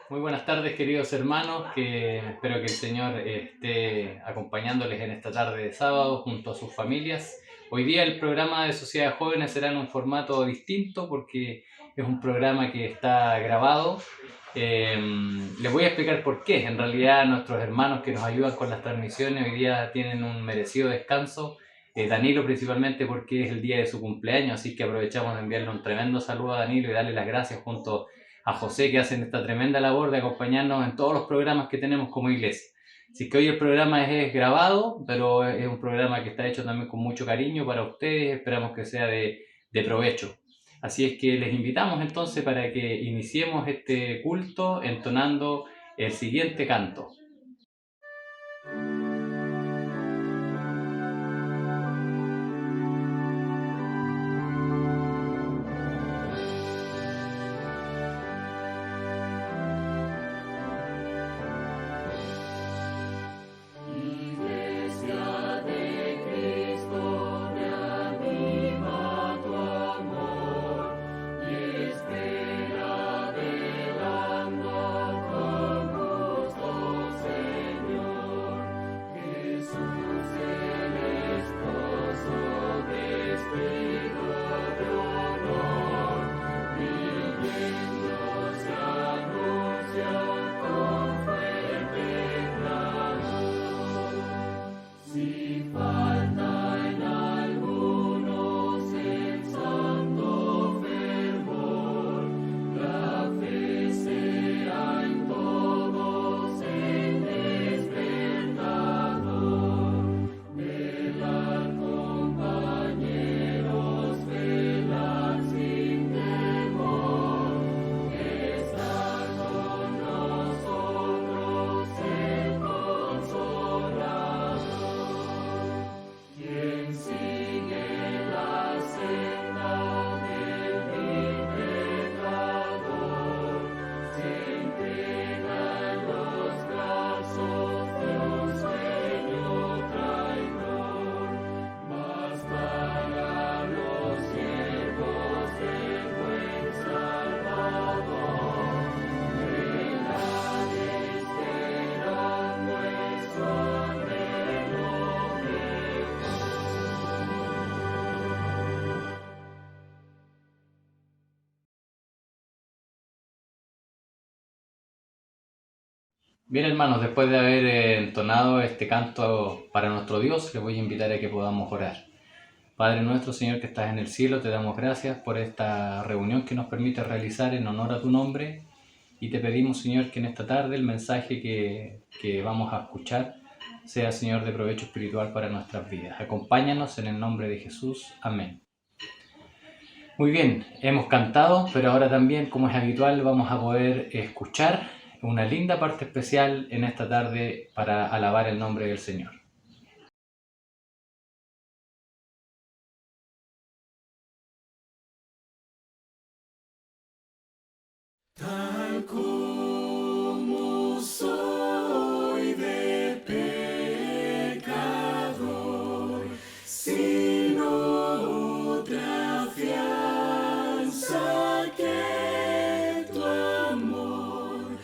Muy buenas tardes, queridos hermanos, que espero que el Señor esté acompañándoles en esta tarde de sábado junto a sus familias. Hoy día el programa de Sociedad de Jóvenes será en un formato distinto porque es un programa que está grabado. Les voy a explicar por qué. En realidad nuestros hermanos que nos ayudan con las transmisiones hoy día tienen un merecido descanso. Danilo principalmente porque es el día de su cumpleaños, así que aprovechamos de enviarle un tremendo saludo a Danilo y darle las gracias junto a José, que hacen esta tremenda labor de acompañarnos en todos los programas que tenemos como iglesia. Así que hoy el programa es grabado, pero es un programa que está hecho también con mucho cariño para ustedes, esperamos que sea de provecho. Así es que les invitamos entonces para que iniciemos este culto entonando el siguiente canto. Bien, hermanos, después de haber entonado este canto para nuestro Dios, les voy a invitar a que podamos orar. Padre nuestro, Señor, que estás en el cielo, te damos gracias por esta reunión que nos permite realizar en honor a tu nombre y te pedimos, Señor, que en esta tarde el mensaje que vamos a escuchar sea, Señor, de provecho espiritual para nuestras vidas. Acompáñanos en el nombre de Jesús. Amén. Muy bien, hemos cantado, pero ahora también, como es habitual, vamos a poder escuchar una linda parte especial en esta tarde para alabar el nombre del Señor. Tal como soy de pecador, sin otra fianza que tu amor,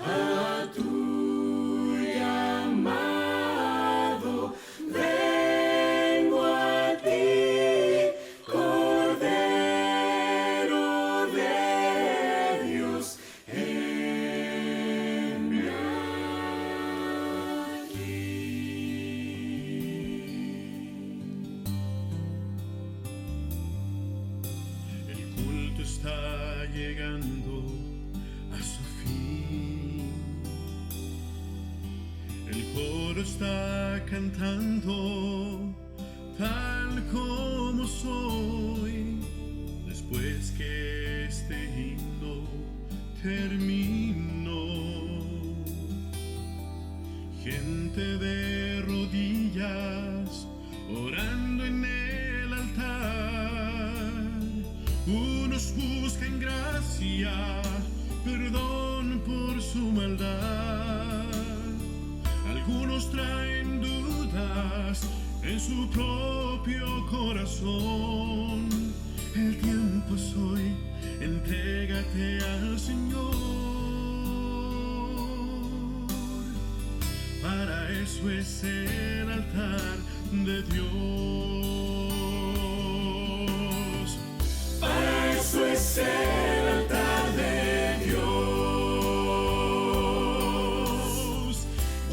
a tu llamado vengo a ti, Cordero de Dios, heme aquí. El culto está llegando a su fin. El coro está cantando tal como soy. Después que este himno terminó, gente de rodillas orando en el altar. Unos buscan gracia, perdón por su maldad. Algunos traen dudas en su propio corazón. El tiempo es hoy, entrégate al Señor. eso es el altar de Dios. Para eso es el altar de Dios.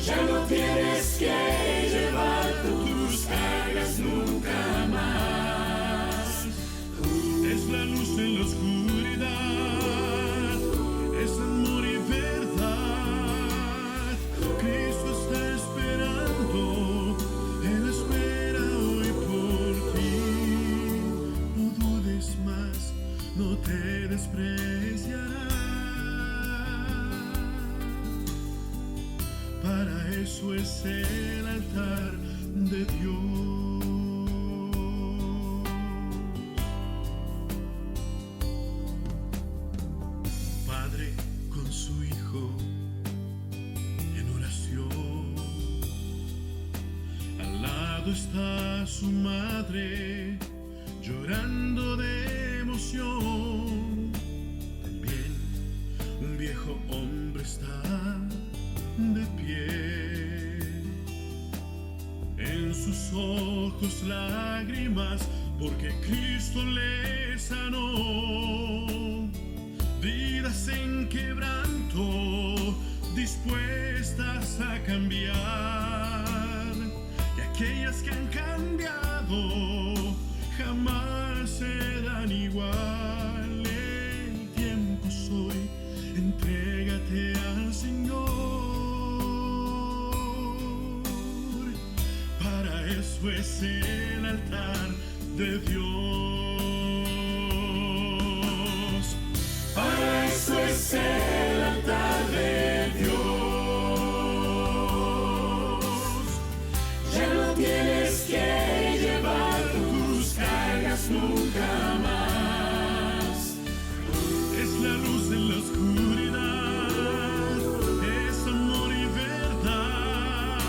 Ya no tienes que llevar tus cargas nunca más. Es la luz en la oscuridad, es amor y verdad. Cristo está esperando, Él espera hoy por ti. No dudes más, no te despreciará. Para eso es el altar de Dios. Padre con su Hijo en oración. Al lado está su madre llorando de emoción. También un viejo hombre está de pie, en sus ojos lágrimas, porque Cristo le sanó. Vidas en quebranto, dispuestas a cambiar, y aquellas que han cambiado jamás serán igual. El tiempo es hoy, entrégate al Señor. Para eso es el altar de Dios. Para eso es el altar de Dios. Ya no tienes que llevar tus cargas nunca más. Es la luz en la oscuridad, es amor y verdad.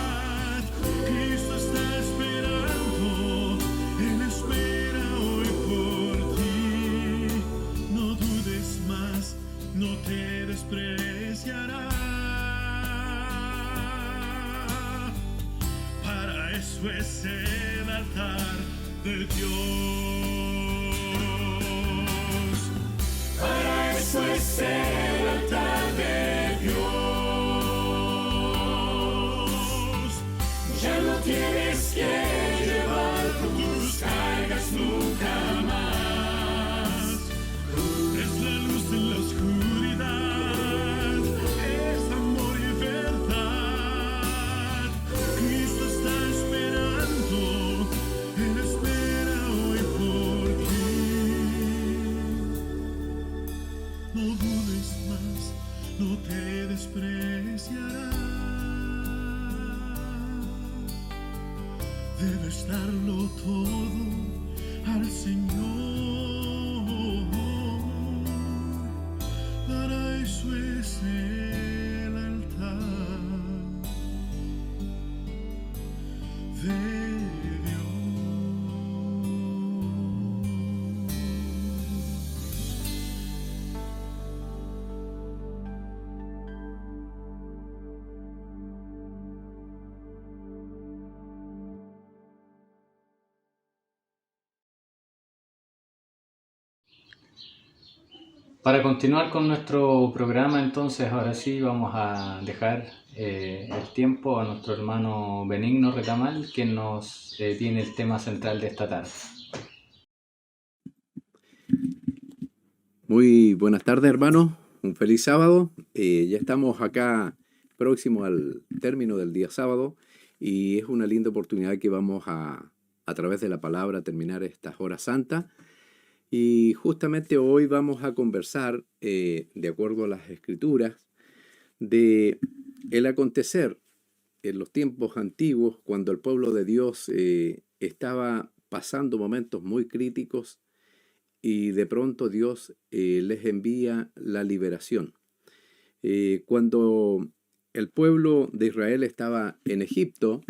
Cristo está esperando, Él espera hoy por ti. No dudes más, no te despreciará. Para eso es el altar de Dios. Para eso es el altar de Dios. Ya no tienes que llevar tus cargas nunca más. Es la luz en la oscuridad, es amor y verdad. Cristo está esperando, Él espera hoy por ti. No dudes más, no te despreciará. Debes darlo todo al Señor. Para eso es el altar de Dios. Para continuar con nuestro programa, entonces, ahora sí vamos a dejar el tiempo a nuestro hermano Benigno Retamal, quien nos tiene el tema central de esta tarde. Muy buenas tardes, hermanos. Un feliz sábado. Ya estamos acá próximo al término del día sábado y es una linda oportunidad que vamos a través de la palabra, terminar estas horas santas. Y justamente hoy vamos a conversar, de acuerdo a las Escrituras, de el acontecer en los tiempos antiguos, cuando el pueblo de Dios estaba pasando momentos muy críticos y de pronto Dios les envía la liberación. Cuando el pueblo de Israel estaba en Egipto,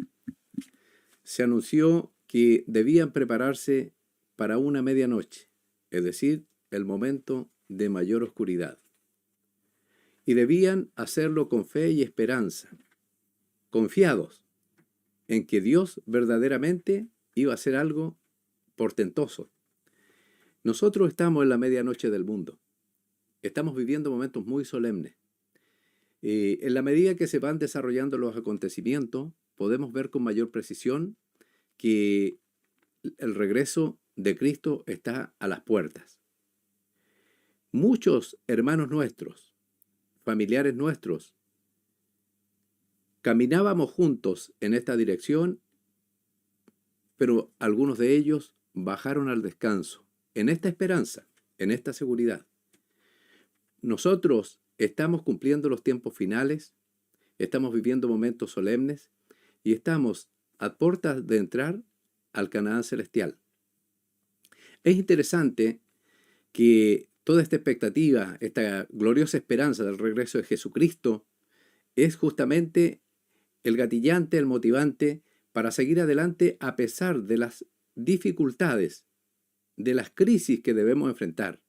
se anunció que debían prepararse para una medianoche, es decir, el momento de mayor oscuridad. Y debían hacerlo con fe y esperanza, confiados en que Dios verdaderamente iba a hacer algo portentoso. Nosotros estamos en la medianoche del mundo. Estamos viviendo momentos muy solemnes. En la medida que se van desarrollando los acontecimientos, podemos ver con mayor precisión que el regreso de Cristo está a las puertas. Muchos hermanos nuestros, familiares nuestros, caminábamos juntos en esta dirección, pero algunos de ellos bajaron al descanso, en esta esperanza, en esta seguridad. Nosotros estamos cumpliendo los tiempos finales, estamos viviendo momentos solemnes y estamos a puertas de entrar al Canaán celestial. Es interesante que toda esta expectativa, esta gloriosa esperanza del regreso de Jesucristo es justamente el gatillante, el motivante para seguir adelante a pesar de las dificultades, de las crisis que debemos enfrentar.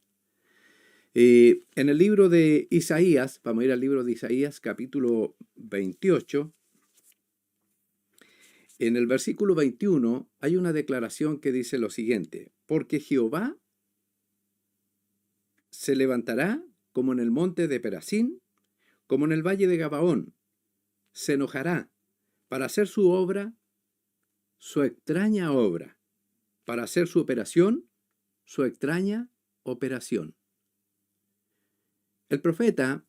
En el libro de Isaías, vamos a ir al libro de Isaías, capítulo 28, en el versículo 21 hay una declaración que dice lo siguiente: porque Jehová se levantará como en el monte de Perasín, como en el valle de Gabaón, se enojará para hacer su obra, su extraña obra, para hacer su operación, su extraña operación. El profeta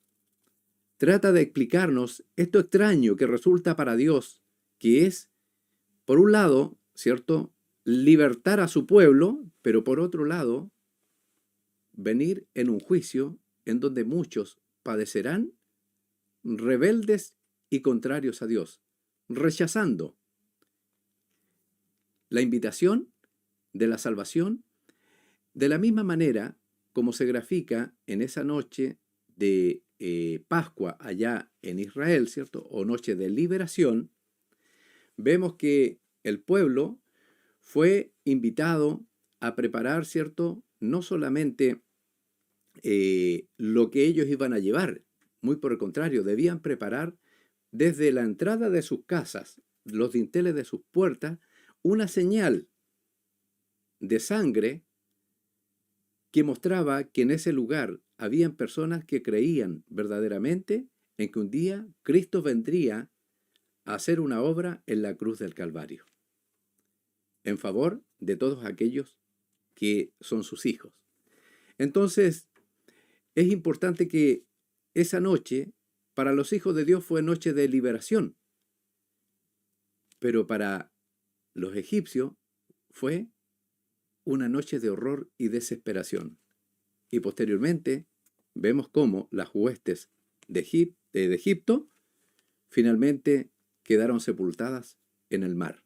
trata de explicarnos esto extraño que resulta para Dios, que es, por un lado, ¿cierto?, libertar a su pueblo, pero por otro lado, venir en un juicio en donde muchos padecerán rebeldes y contrarios a Dios, rechazando la invitación de la salvación, de la misma manera como se grafica en esa noche de Pascua allá en Israel, ¿cierto?, o noche de liberación. Vemos que el pueblo fue invitado a preparar, ¿cierto?, no solamente lo que ellos iban a llevar, muy por el contrario, debían preparar desde la entrada de sus casas, los dinteles de sus puertas, una señal de sangre que mostraba que en ese lugar habían personas que creían verdaderamente en que un día Cristo vendría a hacer una obra en la cruz del Calvario, en favor de todos aquellos que son sus hijos. Entonces, es importante que esa noche, para los hijos de Dios, fue noche de liberación, pero para los egipcios fue una noche de horror y desesperación. Y posteriormente vemos cómo las huestes de Egipto finalmente quedaron sepultadas en el mar.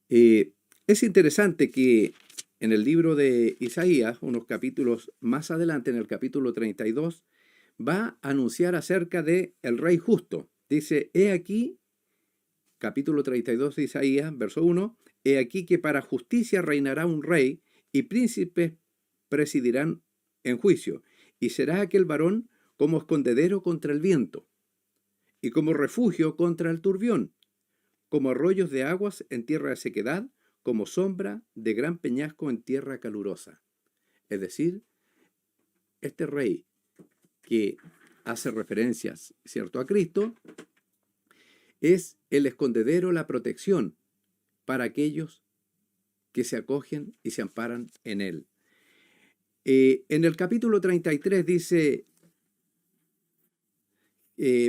Es interesante que en el libro de Isaías, unos capítulos más adelante, en el capítulo 32, va a anunciar acerca de el rey justo. Dice, he aquí, capítulo 32 de Isaías, verso 1, he aquí que para justicia reinará un rey y príncipes presidirán en juicio, y será aquel varón como escondedero contra el viento y como refugio contra el turbión, como arroyos de aguas en tierra de sequedad, como sombra de gran peñasco en tierra calurosa. Es decir, este rey que hace referencias, ¿cierto?, a Cristo, es el escondedero, la protección para aquellos que se acogen y se amparan en él. En el capítulo 33 dice,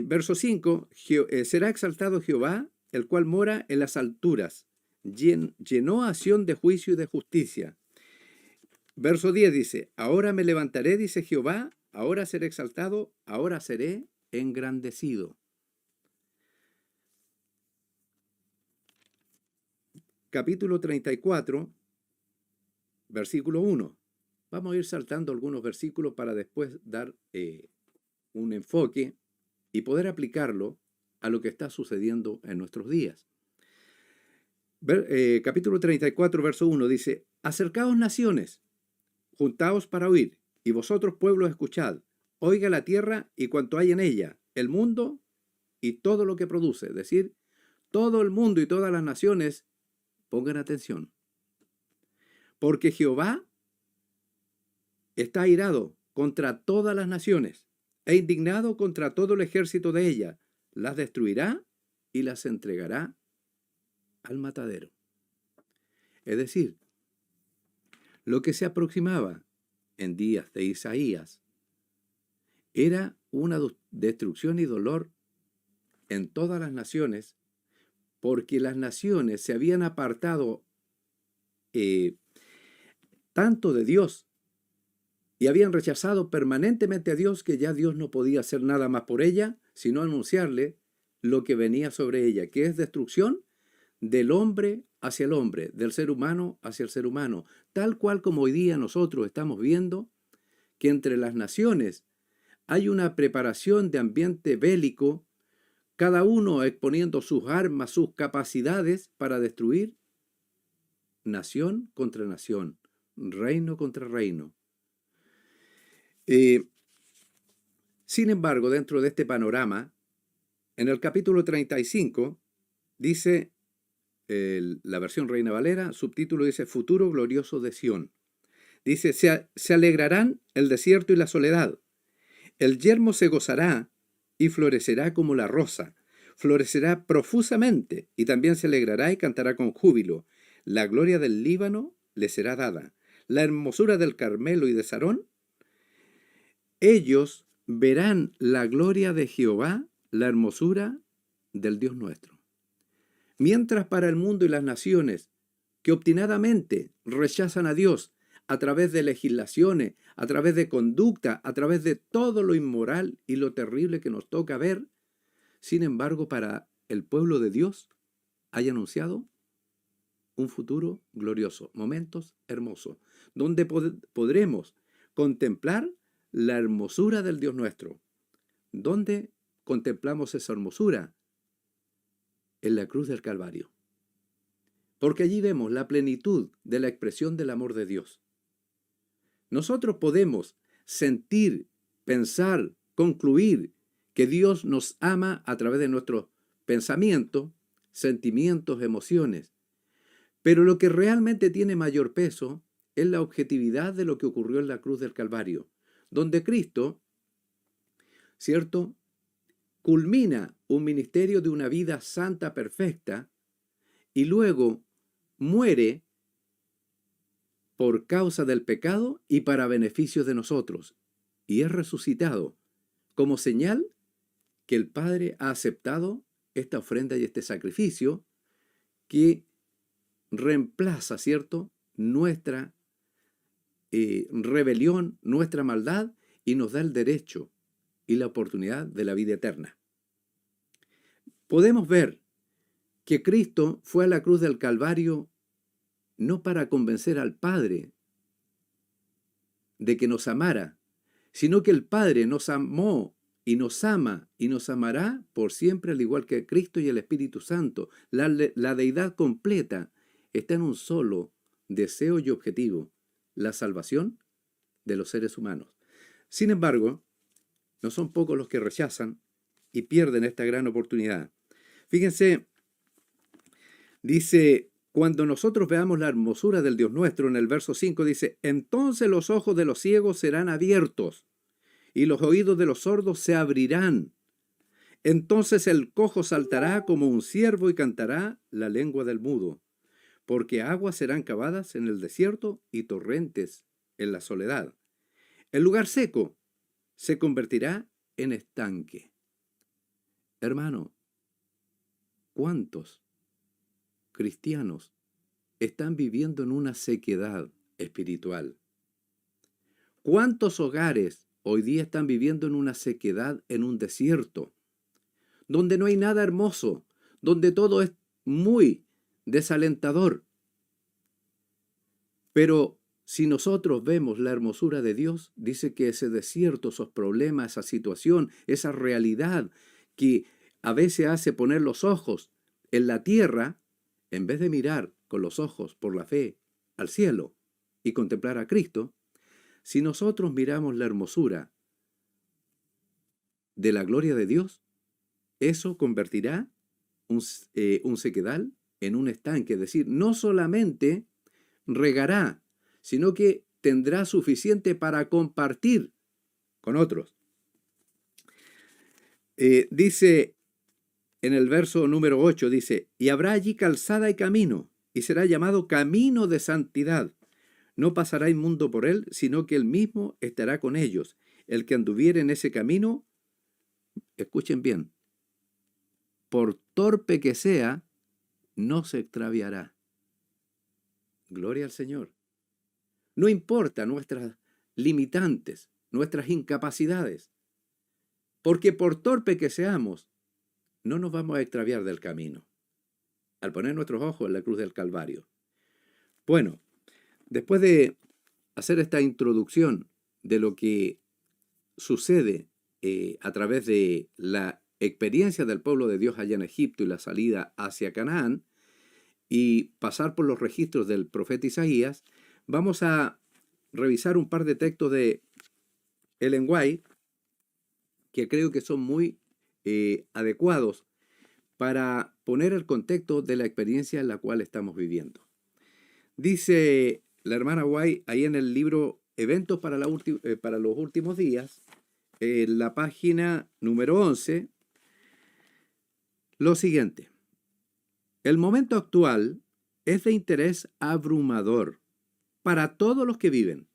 verso 5, será exaltado Jehová, el cual mora en las alturas, llenó a Sión de juicio y de justicia. Verso 10 dice, ahora me levantaré, dice Jehová, ahora seré exaltado, ahora seré engrandecido. Capítulo 34, versículo 1. Vamos a ir saltando algunos versículos para después dar un enfoque y poder aplicarlo a lo que está sucediendo en nuestros días. Capítulo 34, verso 1 dice, acercaos naciones, juntaos para oír, y vosotros pueblos escuchad, oiga la tierra y cuanto hay en ella, el mundo y todo lo que produce, es decir, todo el mundo y todas las naciones, pongan atención, porque Jehová está airado contra todas las naciones e indignado contra todo el ejército de ellas. Las destruirá y las entregará al matadero. Es decir, lo que se aproximaba en días de Isaías era una destrucción y dolor en todas las naciones, porque las naciones se habían apartado tanto de Dios y habían rechazado permanentemente a Dios, que ya Dios no podía hacer nada más por ella, sino anunciarle lo que venía sobre ella, que es destrucción del hombre hacia el hombre, del ser humano hacia el ser humano, tal cual como hoy día nosotros estamos viendo que entre las naciones hay una preparación de ambiente bélico, cada uno exponiendo sus armas, sus capacidades para destruir nación contra nación, reino contra reino. Sin embargo, dentro de este panorama, en el capítulo 35, dice la versión Reina Valera, subtítulo dice Futuro glorioso de Sión. Dice, se alegrarán el desierto y la soledad. El yermo se gozará y florecerá como la rosa. Florecerá profusamente y también se alegrará y cantará con júbilo. La gloria del Líbano le será dada. La hermosura del Carmelo y de Sarón. Ellos verán la gloria de Jehová, la hermosura del Dios nuestro. Mientras para el mundo y las naciones que obstinadamente rechazan a Dios a través de legislaciones, a través de conducta, a través de todo lo inmoral y lo terrible que nos toca ver, sin embargo, para el pueblo de Dios hay anunciado un futuro glorioso, momentos hermosos, donde podremos contemplar la hermosura del Dios nuestro. ¿Dónde contemplamos esa hermosura? En la cruz del Calvario. Porque allí vemos la plenitud de la expresión del amor de Dios. Nosotros podemos sentir, pensar, concluir que Dios nos ama a través de nuestros pensamientos, sentimientos, emociones. Pero lo que realmente tiene mayor peso es la objetividad de lo que ocurrió en la cruz del Calvario, donde Cristo, ¿cierto?, culmina un ministerio de una vida santa perfecta y luego muere por causa del pecado y para beneficio de nosotros, y es resucitado como señal que el Padre ha aceptado esta ofrenda y este sacrificio que reemplaza, ¿cierto?, nuestra rebelión, nuestra maldad, y nos da el derecho y la oportunidad de la vida eterna. Podemos ver que Cristo fue a la cruz del Calvario no para convencer al Padre de que nos amara, sino que el Padre nos amó y nos ama y nos amará por siempre, al igual que Cristo y el Espíritu Santo. La deidad completa está en un solo deseo y objetivo: la salvación de los seres humanos. Sin embargo, no son pocos los que rechazan y pierden esta gran oportunidad. Fíjense, dice, cuando nosotros veamos la hermosura del Dios nuestro, en el verso 5 dice, entonces los ojos de los ciegos serán abiertos y los oídos de los sordos se abrirán. Entonces el cojo saltará como un ciervo y cantará la lengua del mudo, porque aguas serán cavadas en el desierto y torrentes en la soledad. El lugar seco se convertirá en estanque. Hermano, ¿cuántos cristianos están viviendo en una sequedad espiritual? ¿Cuántos hogares hoy día están viviendo en una sequedad, en un desierto, donde no hay nada hermoso, donde todo es muy desalentador? Pero si nosotros vemos la hermosura de Dios, dice que ese desierto, esos problemas, esa situación, esa realidad que a veces hace poner los ojos en la tierra, en vez de mirar con los ojos por la fe al cielo y contemplar a Cristo, si nosotros miramos la hermosura de la gloria de Dios, eso convertirá un sequedal en un estanque. Es decir, no solamente regará, sino que tendrá suficiente para compartir con otros. Dice en el verso número 8, dice, y habrá allí calzada y camino, y será llamado camino de santidad. No pasará inmundo por él, sino que él mismo estará con ellos. El que anduviere en ese camino, escuchen bien, por torpe que sea, no se extraviará. Gloria al Señor. No importa nuestras limitantes, nuestras incapacidades, porque por torpe que seamos, no nos vamos a extraviar del camino, al poner nuestros ojos en la cruz del Calvario. Bueno, después de hacer esta introducción de lo que sucede a través de la experiencia del pueblo de Dios allá en Egipto y la salida hacia Canaán, y pasar por los registros del profeta Isaías, vamos a revisar un par de textos de Ellen White que creo que son muy adecuados para poner el contexto de la experiencia en la cual estamos viviendo. Dice la hermana White ahí en el libro Eventos para los últimos días, en la página número 11, lo siguiente. El momento actual es de interés abrumador para todos los que viven.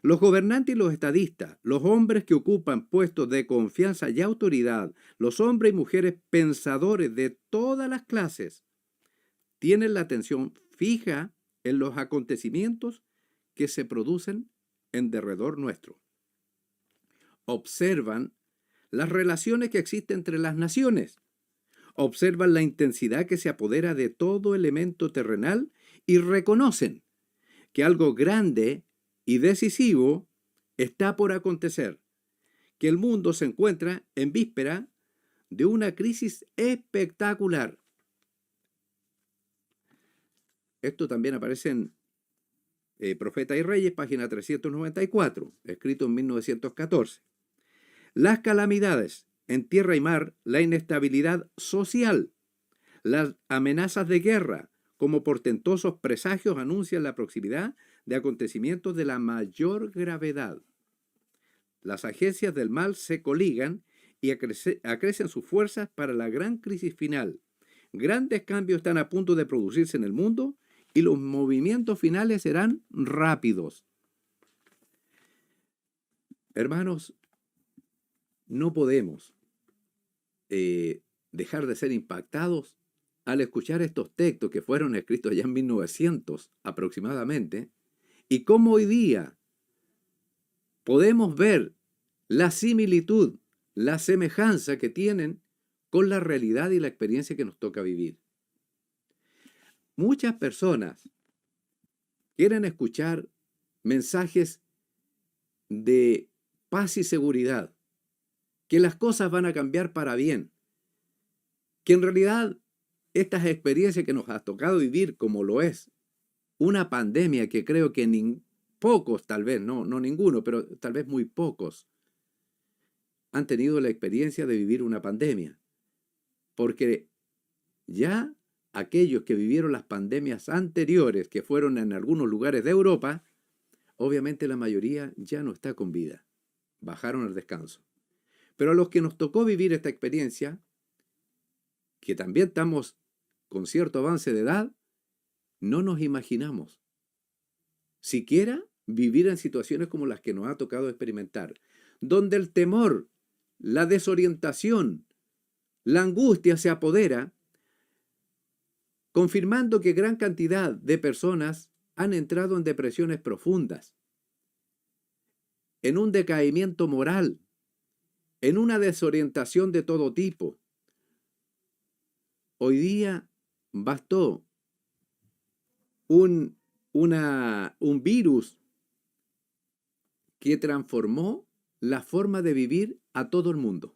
Los gobernantes y los estadistas, los hombres que ocupan puestos de confianza y autoridad, los hombres y mujeres pensadores de todas las clases, tienen la atención fija en los acontecimientos que se producen en derredor nuestro. Observan las relaciones que existen entre las naciones. Observan la intensidad que se apodera de todo elemento terrenal y reconocen que algo grande y decisivo está por acontecer, que el mundo se encuentra en víspera de una crisis espectacular. Esto también aparece en Profetas y Reyes, página 394, escrito en 1914. Las calamidades en tierra y mar, la inestabilidad social, las amenazas de guerra, como portentosos presagios anuncian la proximidad de acontecimientos de la mayor gravedad. Las agencias del mal se coligan y acrecen sus fuerzas para la gran crisis final. Grandes cambios están a punto de producirse en el mundo y los movimientos finales serán rápidos. Hermanos, no podemos dejar de ser impactados al escuchar estos textos que fueron escritos ya en 1900 aproximadamente, y cómo hoy día podemos ver la similitud, la semejanza que tienen con la realidad y la experiencia que nos toca vivir. Muchas personas quieren escuchar mensajes de paz y seguridad, que las cosas van a cambiar para bien, que en realidad estas experiencias que nos ha tocado vivir, como lo es una pandemia que creo que pocos, tal vez, no ninguno, pero tal vez muy pocos, han tenido la experiencia de vivir una pandemia. Porque ya aquellos que vivieron las pandemias anteriores, que fueron en algunos lugares de Europa, obviamente la mayoría ya no está con vida. Bajaron al descanso. Pero a los que nos tocó vivir esta experiencia, que también estamos con cierto avance de edad, no nos imaginamos siquiera vivir en situaciones como las que nos ha tocado experimentar, donde el temor, la desorientación, la angustia se apodera, confirmando que gran cantidad de personas han entrado en depresiones profundas, en un decaimiento moral, en una desorientación de todo tipo. Hoy día bastó un virus que transformó la forma de vivir a todo el mundo.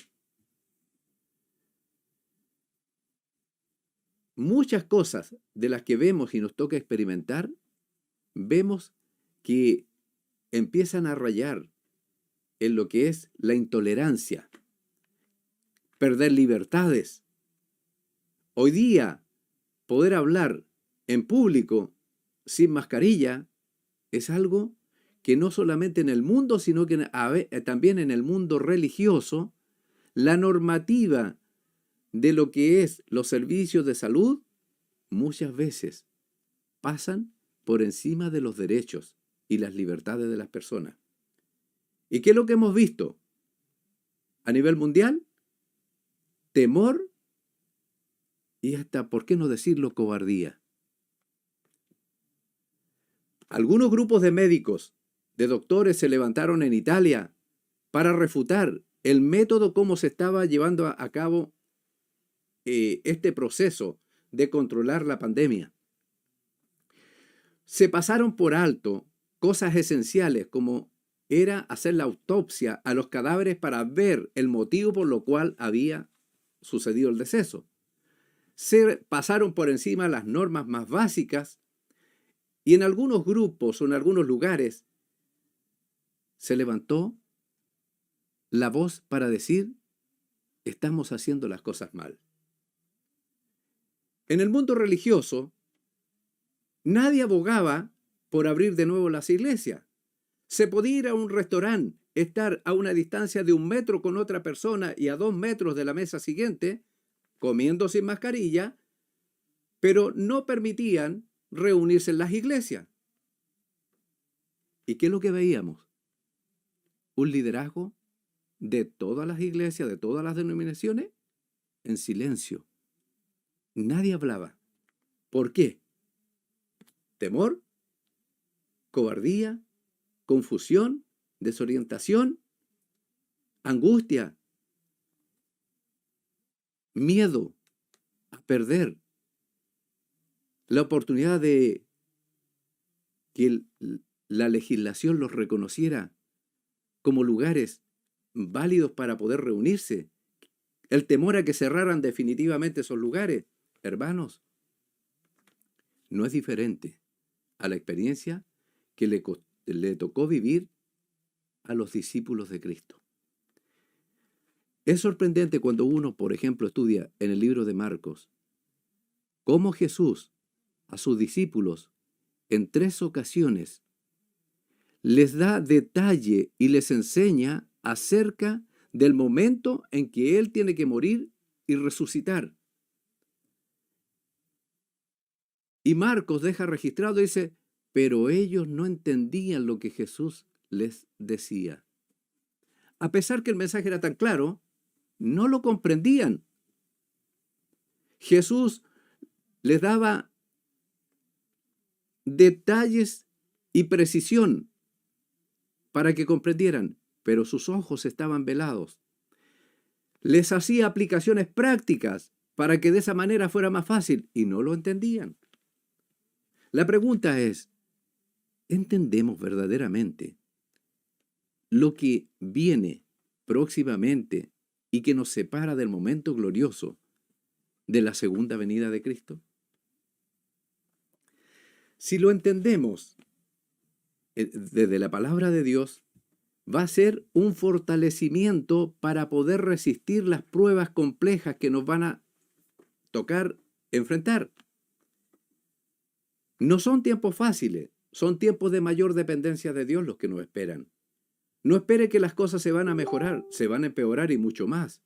Muchas cosas de las que vemos y nos toca experimentar, vemos que empiezan a rayar en lo que es la intolerancia, perder libertades, Hoy día, poder hablar en público sin mascarilla es algo que no solamente en el mundo, sino que también en el mundo religioso, la normativa de lo que es los servicios de salud muchas veces pasan por encima de los derechos y las libertades de las personas. ¿Y qué es lo que hemos visto a nivel mundial? Temor y hasta, ¿por qué no decirlo?, cobardía. Algunos grupos de médicos, de doctores, se levantaron en Italia para refutar el método como se estaba llevando a cabo este proceso de controlar la pandemia. Se pasaron por alto cosas esenciales como era hacer la autopsia a los cadáveres para ver el motivo por lo cual había sucedido el deceso. Se pasaron por encima las normas más básicas y en algunos grupos o en algunos lugares se levantó la voz para decir: estamos haciendo las cosas mal. En el mundo religioso, nadie abogaba por abrir de nuevo las iglesias. Se podía ir a un restaurante, estar a una distancia de 1 metro con otra persona y a 2 metros de la mesa siguiente, comiendo sin mascarilla, pero no permitían reunirse en las iglesias. ¿Y qué es lo que veíamos? Un liderazgo de todas las iglesias, de todas las denominaciones, en silencio. Nadie hablaba. ¿Por qué? Temor, cobardía, confusión, desorientación, angustia, miedo a perder la oportunidad de que la legislación los reconociera como lugares válidos para poder reunirse. El temor a que cerraran definitivamente esos lugares. Hermanos, no es diferente a la experiencia que le tocó vivir a los discípulos de Cristo. Es sorprendente cuando uno, por ejemplo, estudia en el libro de Marcos cómo Jesús a sus discípulos en 3 ocasiones les da detalle y les enseña acerca del momento en que Él tiene que morir y resucitar. Y Marcos deja registrado, dice, pero ellos no entendían lo que Jesús les decía. A pesar que el mensaje era tan claro, no lo comprendían. Jesús les daba detalles y precisión para que comprendieran, pero sus ojos estaban velados. Les hacía aplicaciones prácticas para que de esa manera fuera más fácil y no lo entendían. La pregunta es, ¿entendemos verdaderamente lo que viene próximamente y que nos separa del momento glorioso de la segunda venida de Cristo? Si lo entendemos desde la palabra de Dios, va a ser un fortalecimiento para poder resistir las pruebas complejas que nos van a tocar enfrentar. No son tiempos fáciles, son tiempos de mayor dependencia de Dios los que nos esperan. No espere que las cosas se van a mejorar, se van a empeorar y mucho más.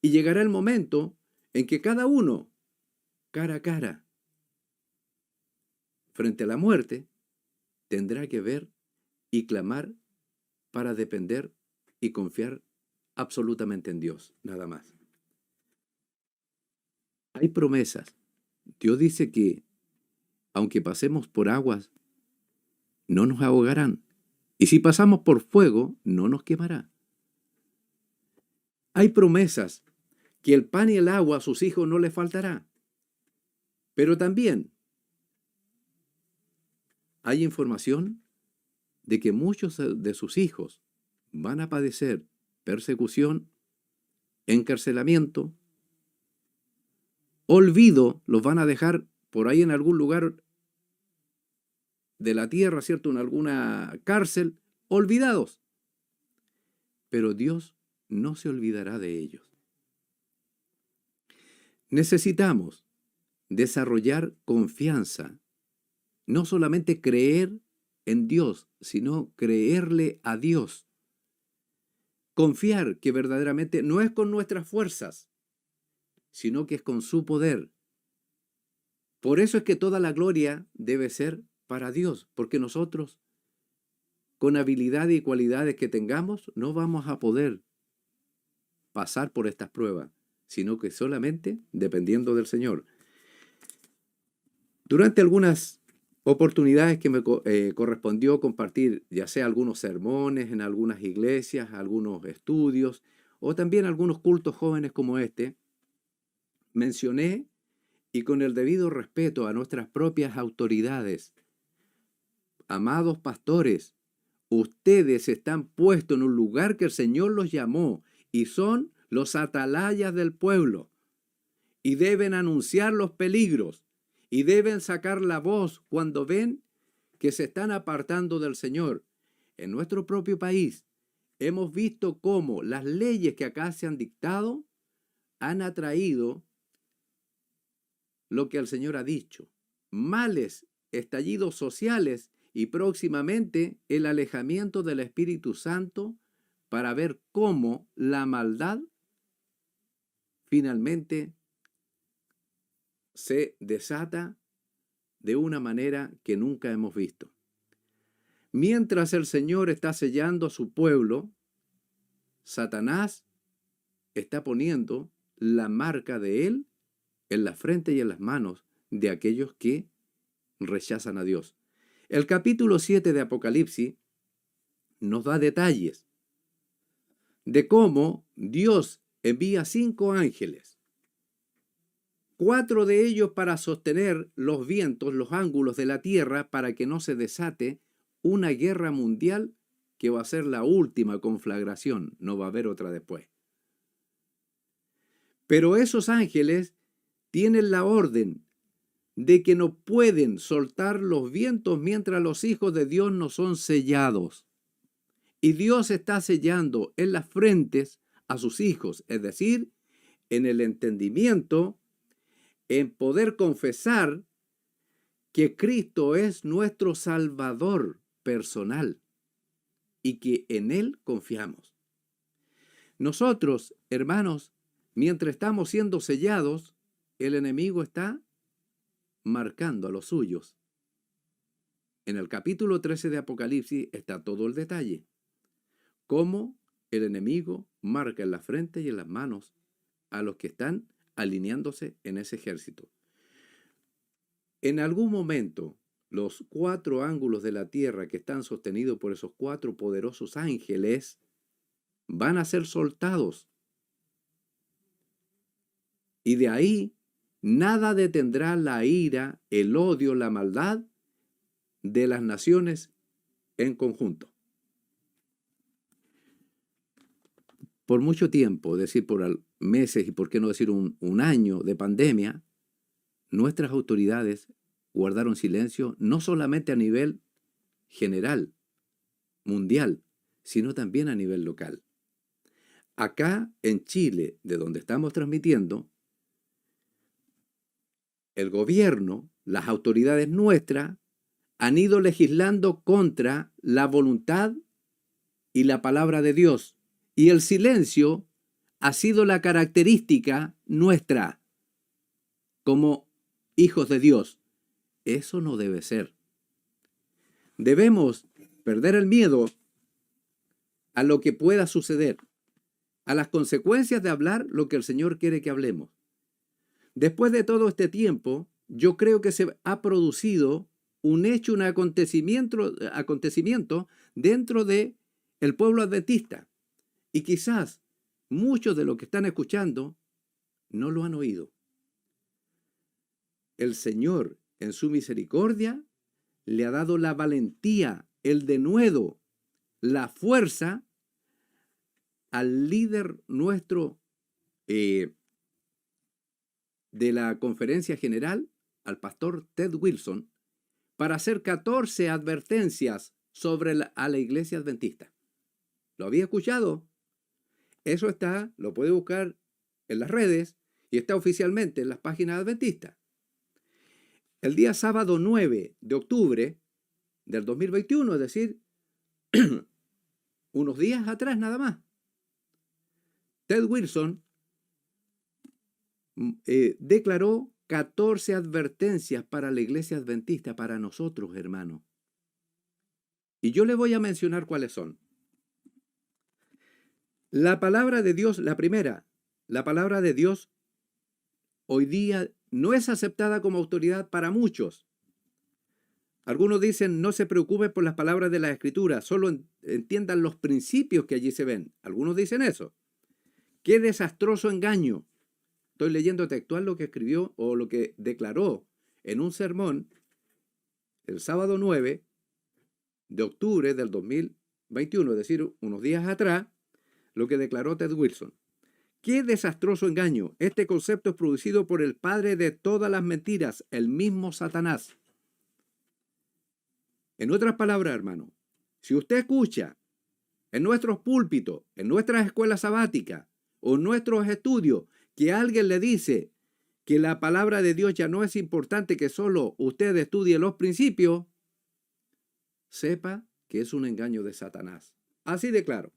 Y llegará el momento en que cada uno, cara a cara, frente a la muerte, tendrá que ver y clamar para depender y confiar absolutamente en Dios, nada más. Hay promesas. Dios dice que aunque pasemos por aguas, no nos ahogarán. Y si pasamos por fuego, no nos quemará. Hay promesas que el pan y el agua a sus hijos no les faltará. Pero también hay información de que muchos de sus hijos van a padecer persecución, encarcelamiento, olvido, los van a dejar por ahí en algún lugar de la tierra, ¿cierto?, en alguna cárcel, olvidados. Pero Dios no se olvidará de ellos. Necesitamos desarrollar confianza, no solamente creer en Dios, sino creerle a Dios. Confiar que verdaderamente no es con nuestras fuerzas, sino que es con su poder. Por eso es que toda la gloria debe ser para Dios, porque nosotros, con habilidades y cualidades que tengamos, no vamos a poder pasar por estas pruebas, sino que solamente dependiendo del Señor. Durante algunas oportunidades que me correspondió compartir, ya sea algunos sermones en algunas iglesias, algunos estudios, o también algunos cultos jóvenes como este, mencioné, y con el debido respeto a nuestras propias autoridades, amados pastores, ustedes están puestos en un lugar que el Señor los llamó y son los atalayas del pueblo y deben anunciar los peligros y deben sacar la voz cuando ven que se están apartando del Señor. En nuestro propio país hemos visto cómo las leyes que acá se han dictado han atraído lo que el Señor ha dicho, males, estallidos sociales y próximamente el alejamiento del Espíritu Santo para ver cómo la maldad finalmente se desata de una manera que nunca hemos visto. Mientras el Señor está sellando a su pueblo, Satanás está poniendo la marca de él en la frente y en las manos de aquellos que rechazan a Dios. El capítulo 7 de Apocalipsis nos da detalles de cómo Dios envía 5 ángeles, 4 de ellos para sostener los vientos, los ángulos de la tierra, para que no se desate una guerra mundial que va a ser la última conflagración, no va a haber otra después. Pero esos ángeles tienen la orden de que no pueden soltar los vientos mientras los hijos de Dios no son sellados. Y Dios está sellando en las frentes a sus hijos, es decir, en el entendimiento, en poder confesar que Cristo es nuestro Salvador personal y que en Él confiamos. Nosotros, hermanos, mientras estamos siendo sellados, el enemigo está marcando a los suyos. En el capítulo 13 de Apocalipsis está todo el detalle. Cómo el enemigo marca en la frente y en las manos a los que están alineándose en ese ejército. En algún momento, los 4 ángulos de la tierra que están sostenidos por esos 4 poderosos ángeles van a ser soltados. Y de ahí nada detendrá la ira, el odio, la maldad de las naciones en conjunto. Por mucho tiempo, es decir, por meses y por qué no decir un año de pandemia, nuestras autoridades guardaron silencio, no solamente a nivel general, mundial, sino también a nivel local. Acá en Chile, de donde estamos transmitiendo, el gobierno, las autoridades nuestras, han ido legislando contra la voluntad y la palabra de Dios. Y el silencio ha sido la característica nuestra como hijos de Dios. Eso no debe ser. Debemos perder el miedo a lo que pueda suceder, a las consecuencias de hablar lo que el Señor quiere que hablemos. Después de todo este tiempo, yo creo que se ha producido un hecho, un acontecimiento dentro de el pueblo adventista. Y quizás muchos de los que están escuchando no lo han oído. El Señor, en su misericordia, le ha dado la valentía, el denuedo, la fuerza al líder nuestro de la conferencia general, al pastor Ted Wilson, para hacer 14 advertencias sobre a la iglesia adventista. ¿Lo había escuchado? Eso está, lo puede buscar en las redes y está oficialmente en las páginas adventistas. El día sábado 9 de octubre del 2021, es decir, unos días atrás nada más, Ted Wilson declaró 14 advertencias para la iglesia adventista, para nosotros, hermanos. Y yo le voy a mencionar cuáles son. La palabra de Dios, la primera, la palabra de Dios hoy día no es aceptada como autoridad para muchos. Algunos dicen, no se preocupe por las palabras de la Escritura, solo entiendan los principios que allí se ven. Algunos dicen eso. ¡Qué desastroso engaño! Estoy leyendo textual lo que escribió o lo que declaró en un sermón el sábado 9 de octubre del 2021, es decir, unos días atrás, lo que declaró Ted Wilson. ¡Qué desastroso engaño! Este concepto es producido por el padre de todas las mentiras, el mismo Satanás. En otras palabras, hermano, si usted escucha en nuestros púlpitos, en nuestras escuelas sabáticas o en nuestros estudios que alguien le dice que la palabra de Dios ya no es importante, que solo usted estudie los principios, sepa que es un engaño de Satanás. Así de claro.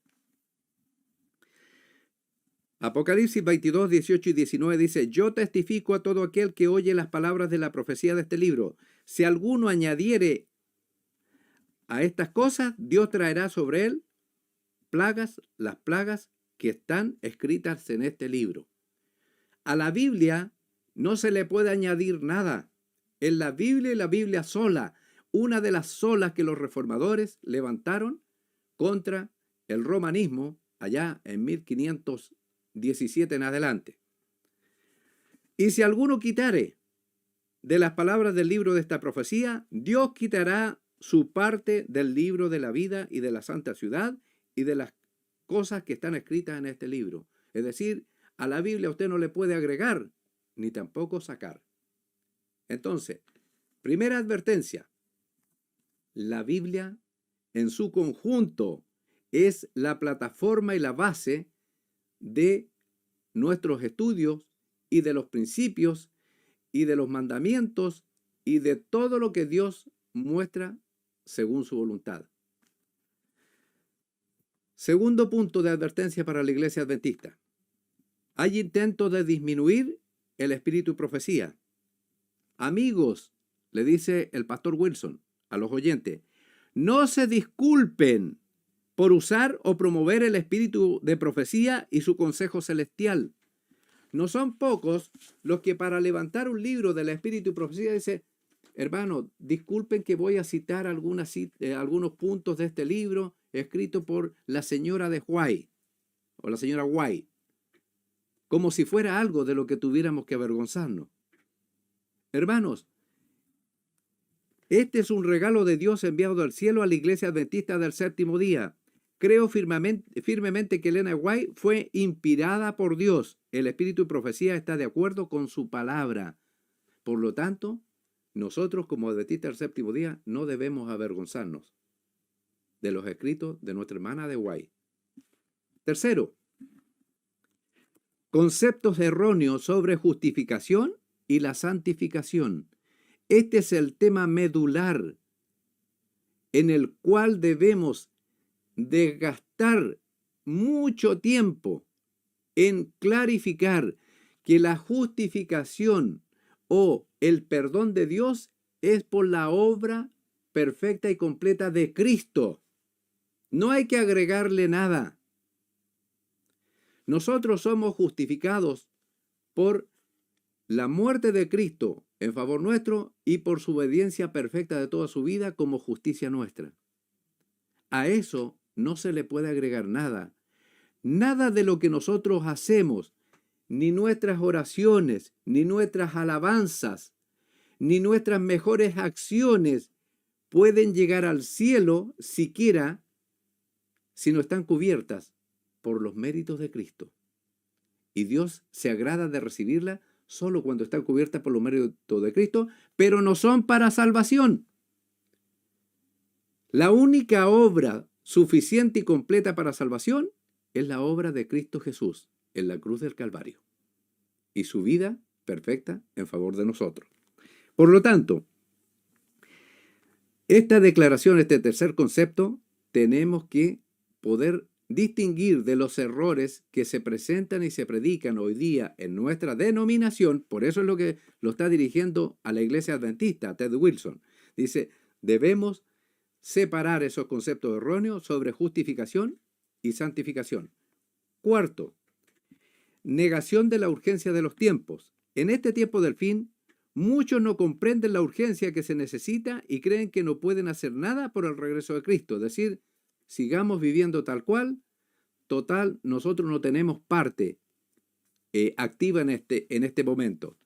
Apocalipsis 22, 18 y 19 dice, yo testifico a todo aquel que oye las palabras de la profecía de este libro. Si alguno añadiere a estas cosas, Dios traerá sobre él plagas, las plagas que están escritas en este libro. A la Biblia no se le puede añadir nada. En la Biblia y la Biblia sola, una de las solas que los reformadores levantaron contra el romanismo allá en 1517 en adelante. Y si alguno quitare de las palabras del libro de esta profecía, Dios quitará su parte del libro de la vida y de la santa ciudad y de las cosas que están escritas en este libro. Es decir, a la Biblia usted no le puede agregar ni tampoco sacar. Entonces, primera advertencia, la Biblia en su conjunto es la plataforma y la base de nuestros estudios y de los principios y de los mandamientos y de todo lo que Dios muestra según su voluntad. Segundo punto de advertencia para la iglesia adventista. Hay intentos de disminuir el espíritu y profecía. Amigos, le dice el pastor Wilson a los oyentes, no se disculpen por usar o promover el espíritu de profecía y su consejo celestial. No son pocos los que para levantar un libro del espíritu y profecía dicen, hermano, disculpen que voy a citar algunos puntos de este libro escrito por la señora de White o la señora White, como si fuera algo de lo que tuviéramos que avergonzarnos. Hermanos, este es un regalo de Dios enviado del cielo a la iglesia adventista del séptimo día. Creo firmemente que Elena White fue inspirada por Dios. El espíritu y profecía está de acuerdo con su palabra. Por lo tanto, nosotros como adventistas del séptimo día no debemos avergonzarnos de los escritos de nuestra hermana de White. Tercero, conceptos erróneos sobre justificación y la santificación. Este es el tema medular en el cual debemos desgastar mucho tiempo en clarificar que la justificación o el perdón de Dios es por la obra perfecta y completa de Cristo. No hay que agregarle nada. Nosotros somos justificados por la muerte de Cristo en favor nuestro y por su obediencia perfecta de toda su vida como justicia nuestra. A eso no se le puede agregar nada. Nada de lo que nosotros hacemos, ni nuestras oraciones, ni nuestras alabanzas, ni nuestras mejores acciones pueden llegar al cielo siquiera si no están cubiertas por los méritos de Cristo. Y Dios se agrada de recibirla solo cuando están cubiertas por los méritos de Cristo, pero no son para salvación. La única obra suficiente y completa para salvación es la obra de Cristo Jesús en la cruz del Calvario. y su vida perfecta en favor de nosotros. Por lo tanto, esta declaración, este tercer concepto, tenemos que poder distinguir de los errores que se presentan y se predican hoy día en nuestra denominación. Por eso es lo que lo está dirigiendo a la iglesia adventista, Ted Wilson. Dice, debemos separar esos conceptos erróneos sobre justificación y santificación. Cuarto, negación de la urgencia de los tiempos. En este tiempo del fin, muchos no comprenden la urgencia que se necesita y creen que no pueden hacer nada por el regreso de Cristo. Es decir, sigamos viviendo tal cual. Total, nosotros no tenemos parte activa en este momento.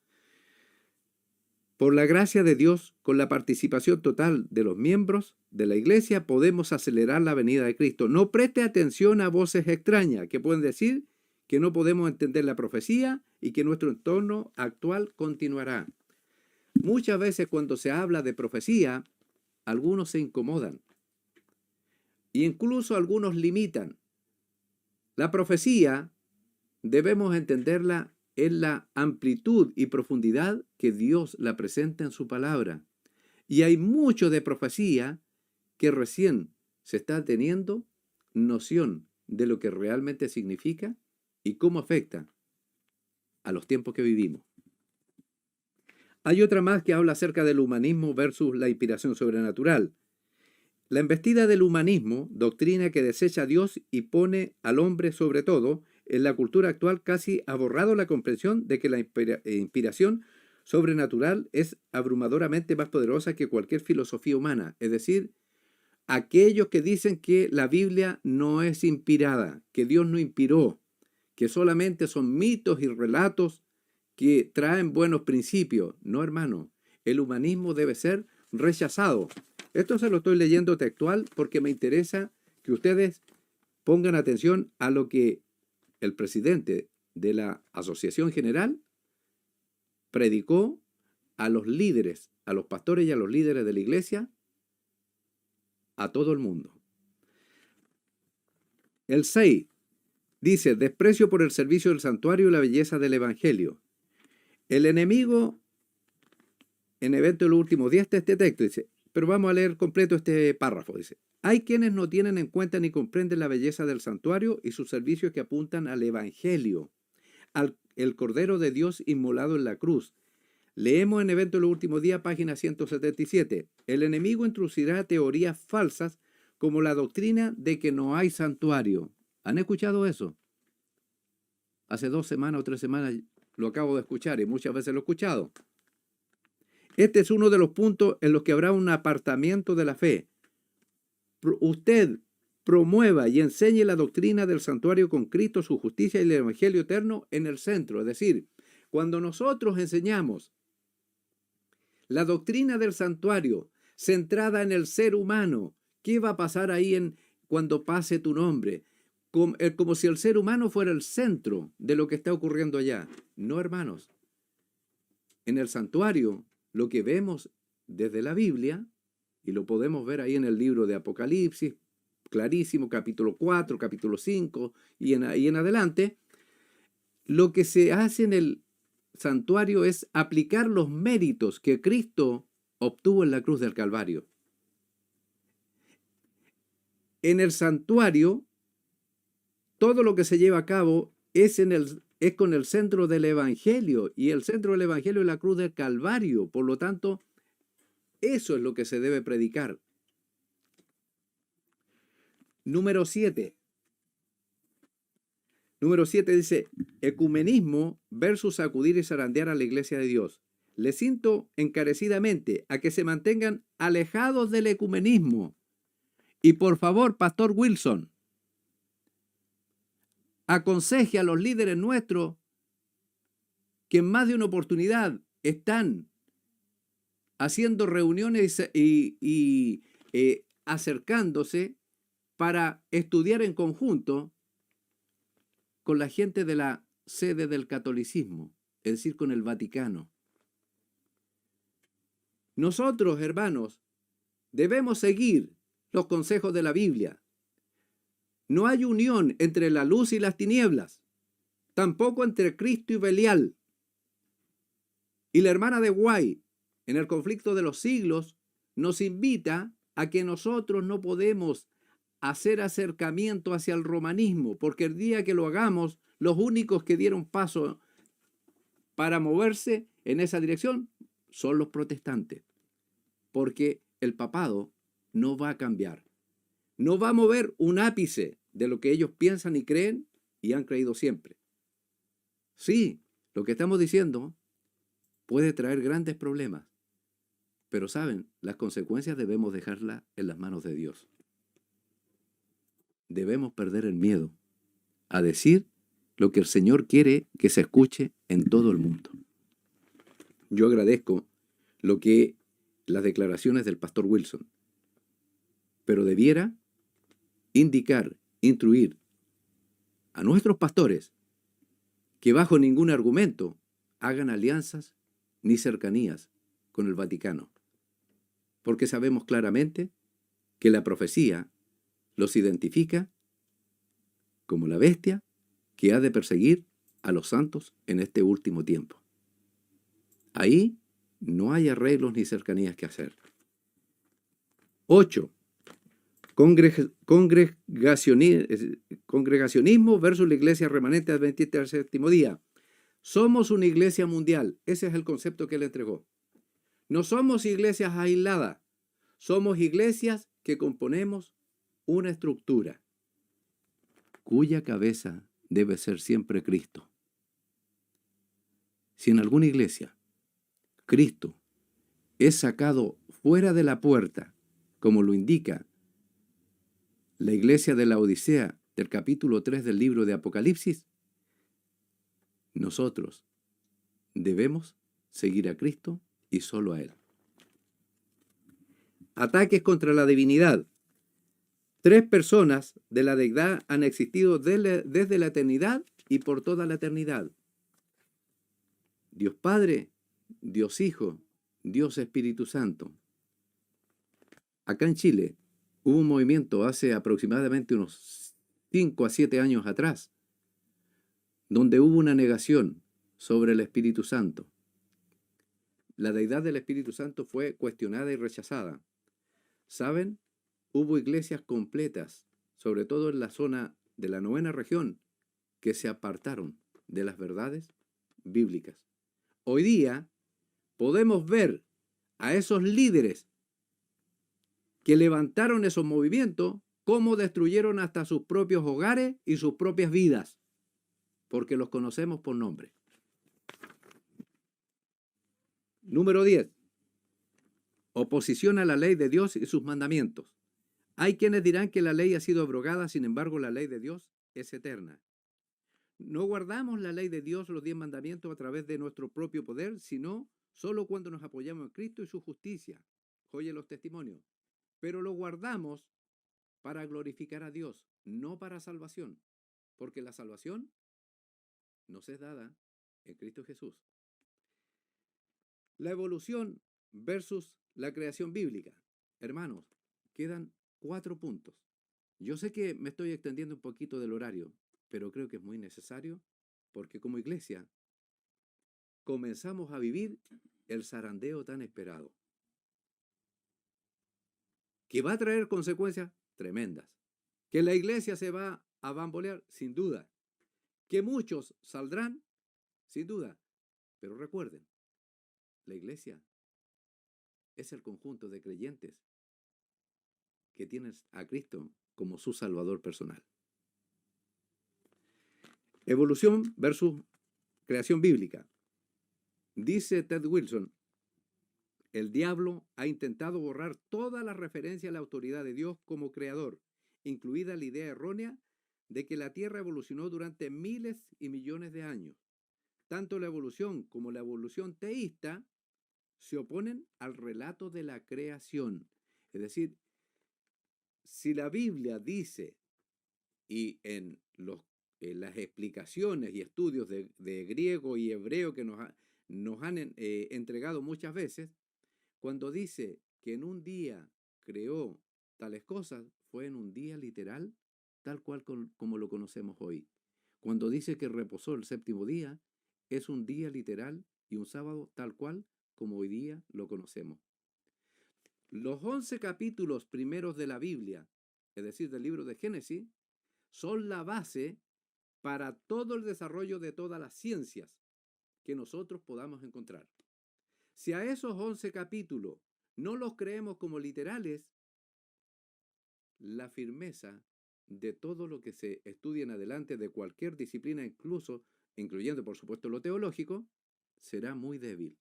Por la gracia de Dios, con la participación total de los miembros de la iglesia, podemos acelerar la venida de Cristo. No preste atención a voces extrañas que pueden decir que no podemos entender la profecía y que nuestro entorno actual continuará. Muchas veces cuando se habla de profecía, algunos se incomodan e incluso algunos limitan. La profecía debemos entenderla en la amplitud y profundidad que Dios la presenta en su palabra. Y hay mucho de profecía que recién se está teniendo noción de lo que realmente significa y cómo afecta a los tiempos que vivimos. Hay otra más que habla acerca del humanismo versus la inspiración sobrenatural. La embestida del humanismo, doctrina que desecha a Dios y pone al hombre sobre todo, en la cultura actual casi ha borrado la comprensión de que la inspiración sobrenatural es abrumadoramente más poderosa que cualquier filosofía humana. Es decir, aquellos que dicen que la Biblia no es inspirada, que Dios no inspiró, que solamente son mitos y relatos que traen buenos principios. No, hermano, el humanismo debe ser rechazado. Esto se lo estoy leyendo textual porque me interesa que ustedes pongan atención a lo que el presidente de la Asociación General predicó a los líderes, a los pastores y a los líderes de la iglesia, a todo el mundo. El 6 dice, desprecio por el servicio del santuario y la belleza del evangelio. El enemigo, en Evento de los Últimos Días, está este texto, dice, pero vamos a leer completo este párrafo, dice, hay quienes no tienen en cuenta ni comprenden la belleza del santuario y sus servicios que apuntan al evangelio, el Cordero de Dios inmolado en la cruz. Leemos en Evento de los Últimos Días, página 177. El enemigo introducirá teorías falsas como la doctrina de que no hay santuario. ¿Han escuchado eso? Hace 2 semanas o 3 semanas lo acabo de escuchar y muchas veces lo he escuchado. Este es uno de los puntos en los que habrá un apartamiento de la fe. Usted promueva y enseñe la doctrina del santuario con Cristo, su justicia y el evangelio eterno en el centro. Es decir, cuando nosotros enseñamos la doctrina del santuario centrada en el ser humano, ¿qué va a pasar ahí cuando pase tu nombre? Como si el ser humano fuera el centro de lo que está ocurriendo allá. No, hermanos. En el santuario, lo que vemos desde la Biblia, y lo podemos ver ahí en el libro de Apocalipsis, clarísimo, capítulo 4, capítulo 5 y en adelante, lo que se hace en el santuario es aplicar los méritos que Cristo obtuvo en la cruz del Calvario. En el santuario, todo lo que se lleva a cabo es con el centro del Evangelio, y el centro del Evangelio es la cruz del Calvario. Por lo tanto, eso es lo que se debe predicar. Número 7. Número 7 dice, ecumenismo versus acudir y zarandear a la iglesia de Dios. Les insto encarecidamente a que se mantengan alejados del ecumenismo. Y por favor, Pastor Wilson, aconseje a los líderes nuestros que en más de una oportunidad están haciendo reuniones y acercándose para estudiar en conjunto con la gente de la sede del catolicismo, es decir, con el Vaticano. Nosotros, hermanos, debemos seguir los consejos de la Biblia. No hay unión entre la luz y las tinieblas, tampoco entre Cristo y Belial. Y la hermana de White, en el conflicto de los siglos, nos invita a que nosotros no podemos hacer acercamiento hacia el romanismo, porque el día que lo hagamos, los únicos que dieron paso para moverse en esa dirección son los protestantes, porque el papado no va a cambiar, no va a mover un ápice de lo que ellos piensan y creen y han creído siempre. Sí, lo que estamos diciendo puede traer grandes problemas, pero saben, las consecuencias debemos dejarlas en las manos de Dios. Debemos perder el miedo a decir lo que el Señor quiere que se escuche en todo el mundo. Yo agradezco las declaraciones del pastor Wilson, pero debiera indicar, instruir a nuestros pastores que bajo ningún argumento hagan alianzas ni cercanías con el Vaticano, porque sabemos claramente que la profecía los identifica como la bestia que ha de perseguir a los santos en este último tiempo. Ahí no hay arreglos ni cercanías que hacer. 8. Congregacionismo versus la iglesia remanente adventista del séptimo día. Somos una iglesia mundial. Ese es el concepto que él entregó. No somos iglesias aisladas. Somos iglesias que componemos una estructura cuya cabeza debe ser siempre Cristo. Si en alguna iglesia Cristo es sacado fuera de la puerta, como lo indica la iglesia de la Odisea del capítulo 3 del libro de Apocalipsis, nosotros debemos seguir a Cristo y solo a Él. Ataques contra la divinidad. 3 personas de la deidad han existido desde la eternidad y por toda la eternidad. Dios Padre, Dios Hijo, Dios Espíritu Santo. Acá en Chile hubo un movimiento hace aproximadamente unos 5 a 7 años atrás, donde hubo una negación sobre el Espíritu Santo. La deidad del Espíritu Santo fue cuestionada y rechazada. ¿Saben? Hubo iglesias completas, sobre todo en la zona de la 9ª región, que se apartaron de las verdades bíblicas. Hoy día podemos ver a esos líderes que levantaron esos movimientos, cómo destruyeron hasta sus propios hogares y sus propias vidas, porque los conocemos por nombre. Número 10. Oposición a la ley de Dios y sus mandamientos. Hay quienes dirán que la ley ha sido abrogada, sin embargo, la ley de Dios es eterna. No guardamos la ley de Dios, los 10 mandamientos, a través de nuestro propio poder, sino solo cuando nos apoyamos en Cristo y su justicia. Oye los testimonios. Pero lo guardamos para glorificar a Dios, no para salvación, porque la salvación nos es dada en Cristo Jesús. La evolución versus la creación bíblica. Hermanos, quedan 4 puntos. Yo sé que me estoy extendiendo un poquito del horario, pero creo que es muy necesario porque como iglesia comenzamos a vivir el zarandeo tan esperado, que va a traer consecuencias tremendas, que la iglesia se va a bambolear, sin duda, que muchos saldrán, sin duda, pero recuerden, la iglesia es el conjunto de creyentes que tienen a Cristo como su Salvador personal. Evolución versus creación bíblica. Dice Ted Wilson, el diablo ha intentado borrar toda la referencia a la autoridad de Dios como creador, incluida la idea errónea de que la Tierra evolucionó durante miles y millones de años. Tanto la evolución como la evolución teísta se oponen al relato de la creación. Es decir, si la Biblia dice, y en las explicaciones y estudios de griego y hebreo que nos han entregado muchas veces, cuando dice que en un día creó tales cosas, fue en un día literal, tal cual como lo conocemos hoy. Cuando dice que reposó el séptimo día, es un día literal y un sábado tal cual como hoy día lo conocemos. Los 11 capítulos primeros de la Biblia, es decir, del libro de Génesis, son la base para todo el desarrollo de todas las ciencias que nosotros podamos encontrar. Si a esos 11 capítulos no los creemos como literales, la firmeza de todo lo que se estudia en adelante de cualquier disciplina, incluyendo por supuesto lo teológico, será muy débil.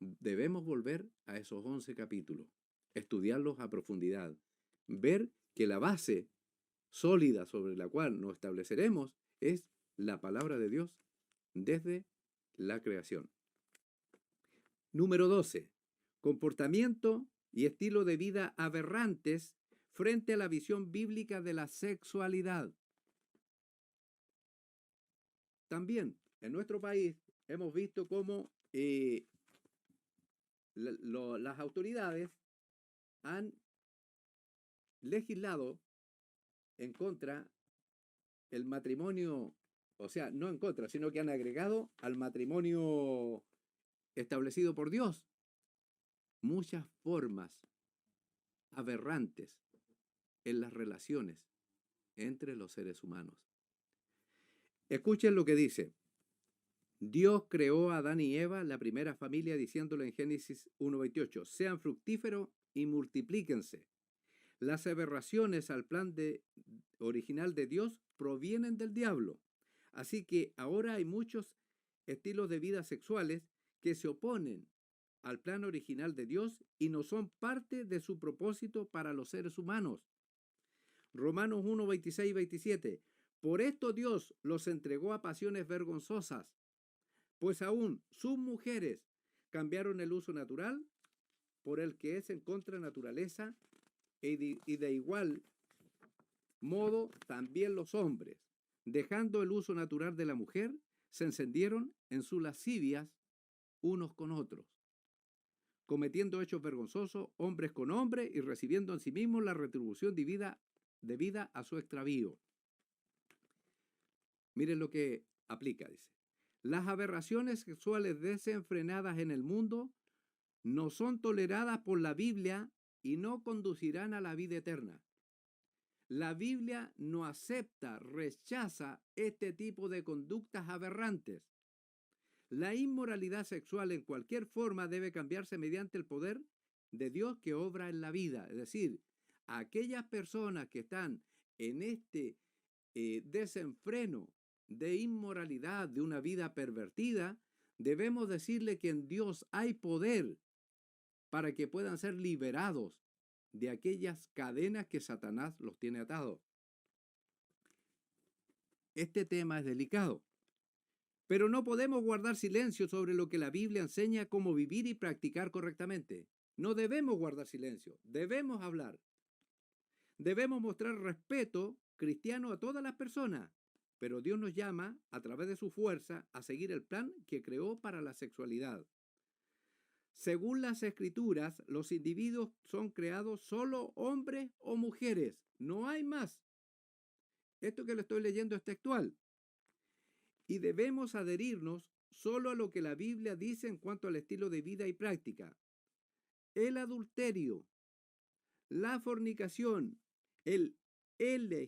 Debemos volver a esos 11 capítulos, estudiarlos a profundidad, ver que la base sólida sobre la cual nos estableceremos es la palabra de Dios desde la creación. Número 12. Comportamiento y estilo de vida aberrantes frente a la visión bíblica de la sexualidad. También en nuestro país hemos visto cómo las autoridades han legislado en contra el matrimonio, o sea, no en contra, sino que han agregado al matrimonio establecido por Dios muchas formas aberrantes en las relaciones entre los seres humanos. Escuchen lo que dice. Dios creó a Adán y Eva, la primera familia, diciéndolo en Génesis 1:28, sean fructíferos y multiplíquense. Las aberraciones al plan original de Dios provienen del diablo. Así que ahora hay muchos estilos de vida sexuales que se oponen al plan original de Dios y no son parte de su propósito para los seres humanos. Romanos 1:26 y 27. Por esto Dios los entregó a pasiones vergonzosas, pues aún sus mujeres cambiaron el uso natural por el que es en contra naturaleza y de igual modo también los hombres, dejando el uso natural de la mujer, se encendieron en sus lascivias unos con otros, cometiendo hechos vergonzosos hombres con hombres y recibiendo en sí mismos la retribución debida a su extravío. Miren lo que aplica, dice. Las aberraciones sexuales desenfrenadas en el mundo no son toleradas por la Biblia y no conducirán a la vida eterna. La Biblia no acepta, rechaza este tipo de conductas aberrantes. La inmoralidad sexual en cualquier forma debe cambiarse mediante el poder de Dios que obra en la vida. Es decir, aquellas personas que están en este desenfreno de inmoralidad, de una vida pervertida, debemos decirle que en Dios hay poder para que puedan ser liberados de aquellas cadenas que Satanás los tiene atados. Este tema es delicado, pero no podemos guardar silencio sobre lo que la Biblia enseña cómo vivir y practicar correctamente. No debemos guardar silencio, debemos hablar. Debemos mostrar respeto cristiano a todas las personas, pero Dios nos llama, a través de su fuerza, a seguir el plan que creó para la sexualidad. Según las Escrituras, los individuos son creados solo hombres o mujeres, no hay más. Esto que le estoy leyendo es textual. Y debemos adherirnos solo a lo que la Biblia dice en cuanto al estilo de vida y práctica. El adulterio, la fornicación, el LGBTQIA+,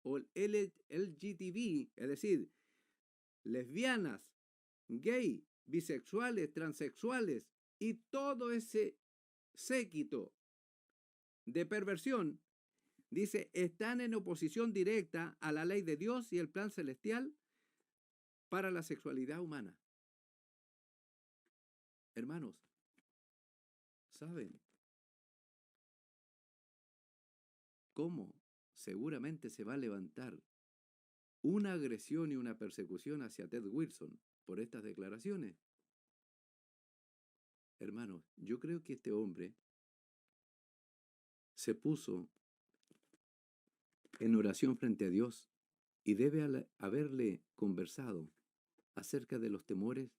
o el LGTB, es decir, lesbianas, gay, bisexuales, transexuales y todo ese séquito de perversión, dice, están en oposición directa a la ley de Dios y el plan celestial para la sexualidad humana. Hermanos, ¿saben cómo seguramente se va a levantar una agresión y una persecución hacia Ted Wilson por estas declaraciones? Hermanos, yo creo que este hombre se puso en oración frente a Dios y debe haberle conversado acerca de los temores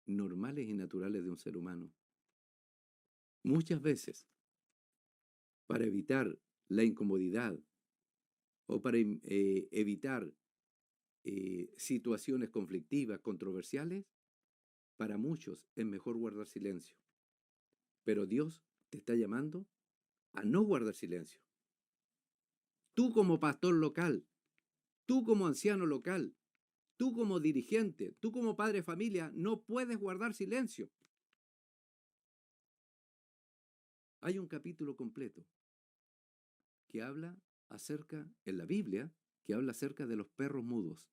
normales y naturales de un ser humano. Muchas veces, para evitar la incomodidad o para evitar situaciones conflictivas, controversiales, para muchos es mejor guardar silencio. Pero Dios te está llamando a no guardar silencio. Tú como pastor local, tú como anciano local, tú como dirigente, tú como padre de familia, no puedes guardar silencio. Hay un capítulo completo que habla acerca, en la Biblia, que habla acerca de los perros mudos.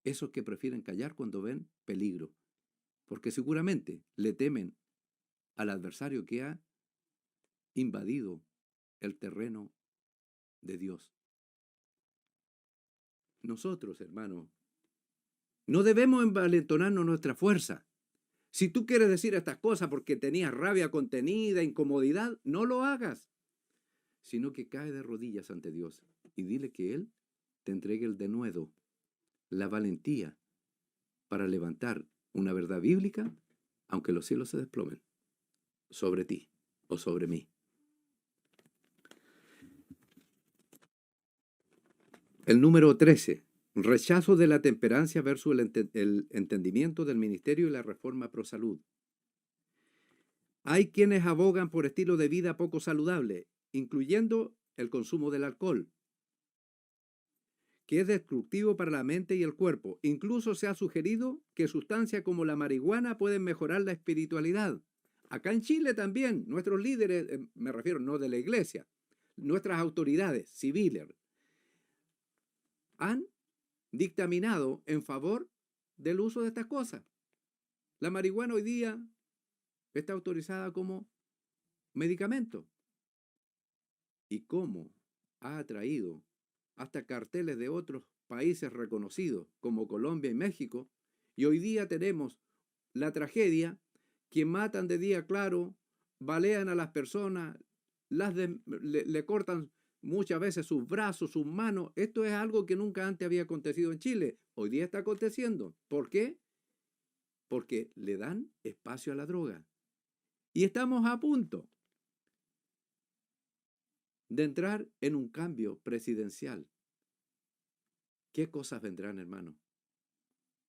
Esos que prefieren callar cuando ven peligro, porque seguramente le temen al adversario que ha invadido el terreno de Dios. Nosotros, hermanos, no debemos envalentonarnos nuestra fuerza. Si tú quieres decir estas cosas porque tenías rabia contenida, incomodidad, no lo hagas, sino que cae de rodillas ante Dios y dile que Él te entregue el denuedo, la valentía para levantar una verdad bíblica, aunque los cielos se desplomen sobre ti o sobre mí. El número 13. Rechazo de la temperancia versus el entendimiento del ministerio y la reforma pro salud. Hay quienes abogan por estilo de vida poco saludable, incluyendo el consumo del alcohol, que es destructivo para la mente y el cuerpo. Incluso se ha sugerido que sustancias como la marihuana pueden mejorar la espiritualidad. Acá en Chile también, nuestros líderes, me refiero no de la iglesia, nuestras autoridades civiles, han dictaminado en favor del uso de estas cosas. La marihuana hoy día está autorizada como medicamento. ¿Y cómo ha atraído hasta carteles de otros países reconocidos como Colombia y México? Y hoy día tenemos la tragedia que matan de día claro, balean a las personas, le cortan muchas veces sus brazos, sus manos. Esto es algo que nunca antes había acontecido en Chile. Hoy día está aconteciendo. ¿Por qué? Porque le dan espacio a la droga. Y estamos a punto de entrar en un cambio presidencial. ¿Qué cosas vendrán, hermano?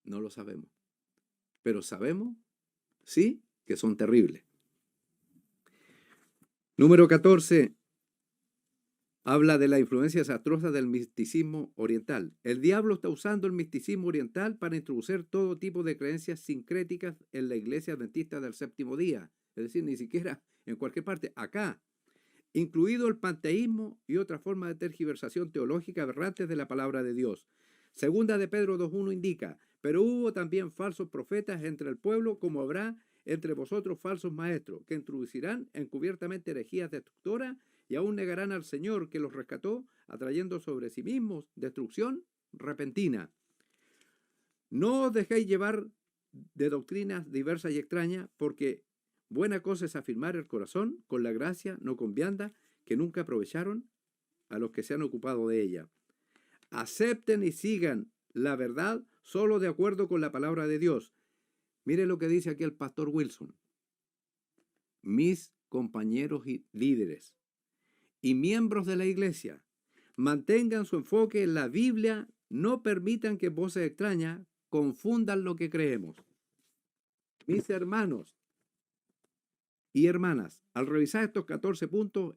No lo sabemos. Pero sabemos, sí, que son terribles. Número 14. Habla de la influencia desastrosa del misticismo oriental. El diablo está usando el misticismo oriental para introducir todo tipo de creencias sincréticas en la iglesia adventista del séptimo día. Es decir, ni siquiera en cualquier parte, acá, incluido el panteísmo y otra forma de tergiversación teológica aberrantes de la palabra de Dios. Segunda de Pedro 2:1 indica, pero hubo también falsos profetas entre el pueblo, como habrá entre vosotros falsos maestros, que introducirán encubiertamente herejías destructoras y aún negarán al Señor que los rescató, atrayendo sobre sí mismos destrucción repentina. No os dejéis llevar de doctrinas diversas y extrañas, porque buena cosa es afirmar el corazón con la gracia no con vianda, que nunca aprovecharon a los que se han ocupado de ella. Acepten y sigan la verdad solo de acuerdo con la palabra de Dios. Mire lo que dice aquí el pastor Wilson. Mis compañeros y líderes y miembros de la iglesia, mantengan su enfoque en la Biblia, no permitan que voces extrañas confundan lo que creemos. Mis hermanos y hermanas, al revisar estos 14 puntos,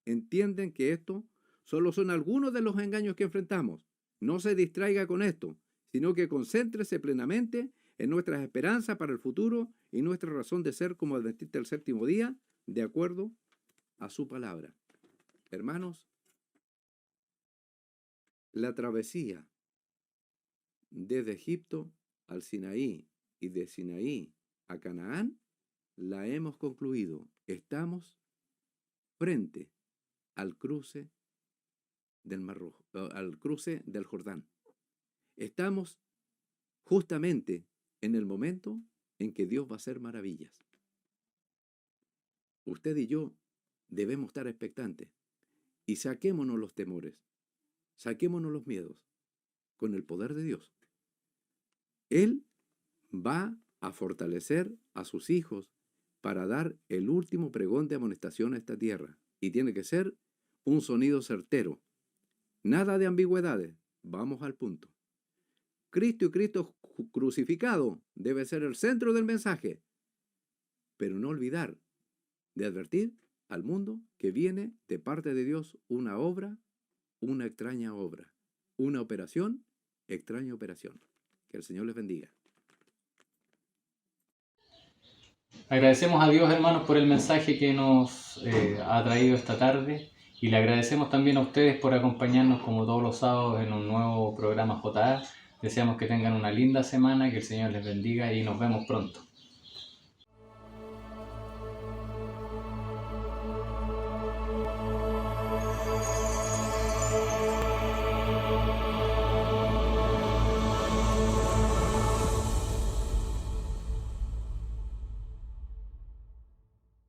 entienden que estos solo son algunos de los engaños que enfrentamos. No se distraiga con esto, sino que concéntrese plenamente en nuestras esperanzas para el futuro y nuestra razón de ser como adventistas del séptimo día, de acuerdo a su palabra. Hermanos, la travesía desde Egipto al Sinaí y de Sinaí a Canaán la hemos concluido. Estamos frente al cruce del Mar Rojo, al cruce del Jordán. Estamos justamente en el momento en que Dios va a hacer maravillas. Usted y yo debemos estar expectantes y saquémonos los temores, saquémonos los miedos con el poder de Dios. Él va a fortalecer a sus hijos para dar el último pregón de amonestación a esta tierra. Y tiene que ser un sonido certero. Nada de ambigüedades. Vamos al punto. Cristo y Cristo crucificado debe ser el centro del mensaje, pero no olvidar de advertir al mundo que viene de parte de Dios una obra, una extraña obra, una operación, extraña operación. Que el Señor les bendiga. Agradecemos a Dios, hermanos, por el mensaje que nos ha traído esta tarde, y le agradecemos también a ustedes por acompañarnos como todos los sábados en un nuevo programa JA. Deseamos que tengan una linda semana, que el Señor les bendiga y nos vemos pronto.